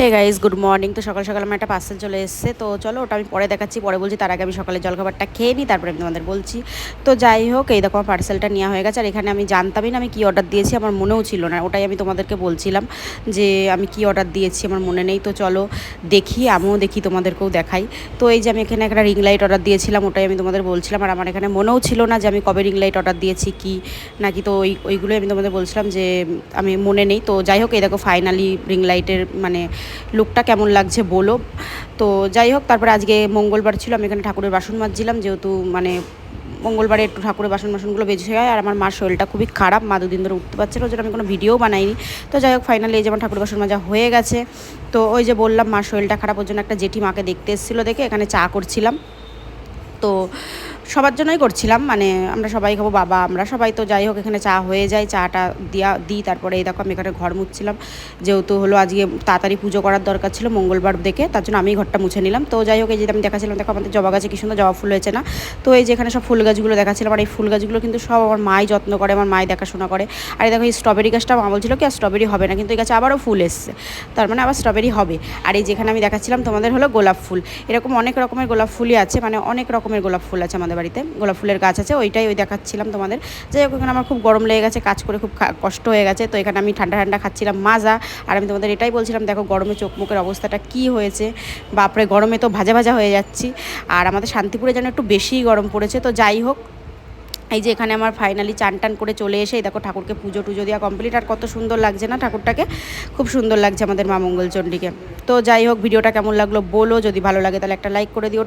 Hey guys, good morning. তো সকাল সকাল আমার একটা পার্সেল চলে এসেছে, তো চলো ওটা আমি পরে দেখাচ্ছি, পরে বলছি। তার আগে আমি সকালে জলখাবারটা খেয়ে নিই, তারপরে আমি তোমাদের বলছি। তো যাই হোক, এই দেখো আমার পার্সেলটা নেওয়া হয়ে গেছে। আর এখানে আমি জানতামই না আমি কী অর্ডার দিয়েছি, আমার মনেও ছিল না। ওটাই আমি তোমাদেরকে বলছিলাম যে আমি কী অর্ডার দিয়েছি আমার মনে নেই। তো চলো দেখি, আমিও দেখি, তোমাদেরকেও দেখাই। তো এই যে আমি এখানে একটা রিং লাইট অর্ডার দিয়েছিলাম, ওটাই আমি তোমাদের বলছিলাম। আর আমার এখানে মনেও ছিল না যে আমি কবে রিং লাইট অর্ডার দিয়েছি কি নাকি। তো ওইগুলোই আমি তোমাদের বলছিলাম যে আমি মনে নেই। তো যাই হোক, এই দেখো ফাইনালি রিং লাইটের মানে লুকটা কেমন লাগছে বলো। তো যাই হোক, তারপরে আজকে মঙ্গলবার ছিল, আমি এখানে ঠাকুরের বাসন মাজছিলাম, যেহেতু মানে মঙ্গলবারে একটু ঠাকুরের বাসনগুলো বেজে হয়। আর আমার মার শরীরটা খুবই খারাপ, মা দুদিন ধরে উঠতে পারছে না, ওই জন্য আমি কোনো ভিডিও বানাইনি। তো যাই হোক, ফাইনালি এই যে আমার ঠাকুরের বাসন মাজা হয়ে গেছে। তো ওই যে বললাম মার শরীরটা খারাপ, ওর জন্য একটা জেঠি মাকে দেখতে এসেছিলো, দেখে এখানে চা করছিলাম। তো সবার জন্যই করছিলাম, মানে আমরা সবাই খাবো, বাবা আমরা সবাই। তো যাই হোক, এখানে চা হয়ে যায়, চাটা দিই। তারপরে এই দেখো আমি এখানে ঘর মুছছিলাম, যেহেতু হলো আজকে তাড়াতাড়ি পুজো করার দরকার ছিল মঙ্গলবার দেখে, তার জন্য আমি ঘরটা মুছে নিলাম। তো যাই হোক, এই যে আমি দেখাচ্ছিলাম, দেখো আমাদের জবা গাছে কি সুন্দর জবা ফুল হয়েছে না। তো এই যে এখানে সব ফুল গাছগুলো দেখাচ্ছিলাম, আর এই ফুল গাছগুলো কিন্তু সব আমার মাই যত্ন করে, আমার মাই দেখাশোনা করে। আর এই দেখো এই স্ট্রবেরি গাছটা মা বলছিল কি আর স্ট্রবেরি হবে না, কিন্তু এই গাছে আবারও ফুল এসছে, তার মানে আবার স্ট্রবেরি হবে। আর এই যেখানে আমি দেখাচ্ছিলাম তোমাদের হলো গোলাপ ফুল, এরকম অনেক রকমের গোলাপ ফুলই আছে, মানে অনেক রকমের গোলাপ ফুল আছে আমাদের বাড়িতে, গোলাপ ফুলের গাছ আছে, ওই দেখাচ্ছিলাম তোমাদের। যাই হোক, এখানে আমার খুব গরম লেগে গেছে, কাজ করে খুব কষ্ট হয়ে গেছে। তো এখানে আমি ঠান্ডা ঠান্ডা খাচ্ছিলাম মাজা। আর আমি তোমাদের এটাই বলছিলাম, দেখো গরমে চোখ মুখের অবস্থাটা কি হয়েছে, বাপরে গরমে তো ভাজা ভাজা হয়ে যাচ্ছি। আর আমাদের শান্তিপুরে যেন একটু বেশিই গরম পড়েছে। তো যাই হোক, এই যে এখানে আমার ফাইনালি চান টান করে চলে এসে দেখো ঠাকুরকে পুজো টুজো দেওয়া কমপ্লিট। আর কত সুন্দর লাগছে না ঠাকুরটাকে, খুব সুন্দর লাগছে আমাদের মা মঙ্গলচণ্ডীকে। তো যাই হোক, ভিডিওটা কেমন লাগলো বলো, যদি ভালো লাগে তাহলে একটা লাইক করে দিও।